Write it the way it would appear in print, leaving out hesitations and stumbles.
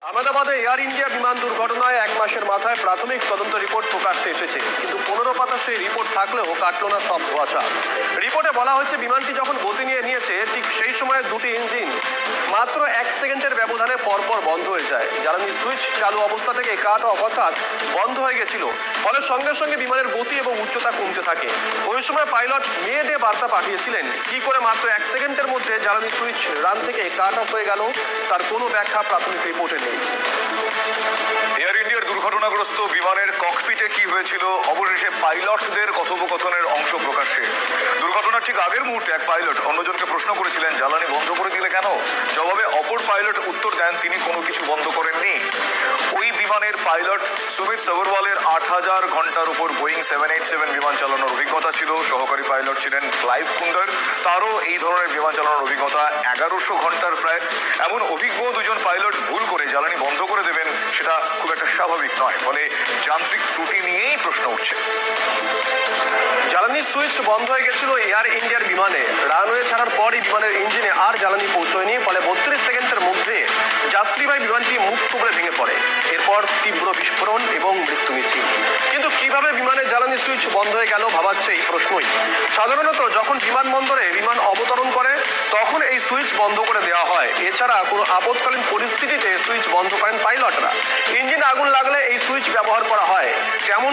আহমেদাবাদে air India বিমান দুর্ঘটনায় 1 মাসের মাথায় প্রাথমিক তদন্ত রিপোর্ট প্রকাশ্যে এসেছে, কিন্তু 15 পাতা সেই রিপোর্ট থাকলেও কাটল না সব ধোঁয়াশা। রিপোর্টে বলা হয়েছে বিমানটি যখন গতি নিয়ে নিয়েছে ঠিক সেই সময় দুটি ইঞ্জিন মাত্র 1 সেকেন্ডের ব্যবধানে পরপর বন্ধ হয়ে যায়। জ্বালানি সুইচ চালু অবস্থা থেকে কাট অফ অর্থাৎ বন্ধ হয়ে গেছিল, ফলে সঙ্গে সঙ্গে বিমানের গতি এবং উচ্চতা কমতে থাকে। ওই সময় পাইলট মেয়েদের বার্তা পাঠিয়েছিলেন কি করে মাত্র 1 সেকেন্ডের মধ্যে জ্বালানি সুইচ রান থেকে কাট অফ হয়ে গেল তার কোনো ব্যাখ্যা প্রাথমিক রিপোর্টে নেই। এয়ার ইন্ডিয়ার দুর্ঘটনাগ্রস্ত বিমানের ককপিটে কি হয়েছিল, অবশেষে পাইলটদের কথোপকথনের অংশ প্রকাশ্যে। দুর্ঘটনার ঠিক আগের মুহূর্তে এক পাইলট অন্যজনকে প্রশ্ন করেছিলেন, জ্বালানি বন্ধ করে দিলে কেন? জবাবে অপর পাইলট উত্তর দেন, তিনি কোনো কিছু বন্ধ করেননি। ওই বিমানের পাইলট সুমিত সবরওয়ালের 8000 ঘন্টার উপর বোয়িং 787 বিমান চালানোর অভিজ্ঞতা ছিল। সহকারী পাইলট ছিলেন ক্লাইভ কুন্ডার, তারও এই ধরনের বিমান চালানোর অভিজ্ঞতা 1100 ঘন্টার প্রায়। এমন অভিজ্ঞ দুজন পাইলট ভুল করে জ্বালানি বন্ধ করে দেবেন, সেটা খুব একটা স্বাভাবিক নয়। ফলে যান্ত্রিক ত্রুটি নিয়েই প্রশ্ন উঠছে। জ্বালানি সুইচ বন্ধ হয়ে গেছিল এয়ার ইন্ডিয়ার বিমানে। রানওয়ে ছাড়ার পরই বিমানের ইঞ্জিনে আর জ্বালানি পৌঁছয়নি, ফলে 32 সেকেন্ডের মধ্যে যাত্রীবাহী বিমানটি মুখ থুবড়ে ভেঙে পড়ে। এরপর তীব্র বিস্ফোরণ এবং মৃত্যু মিছিল। কিন্তু কিভাবে বিমানের জ্বালানি সুইচ বন্ধ হয়ে গেল ভাবাচ্ছে এই প্রশ্নই। সাধারণত যখন বিমানবন্দরে বিমান অবতরণ করে তখন এই সুইচ বন্ধ করে দেওয়া হয়। এছাড়া কোনো আপৎকালীন পরিস্থিতিতে সুইচ বন্ধ করেন পাইলটরা। ইঞ্জিনে আগুন লাগলে এই সুইচ ব্যবহার করা হয়। তেমন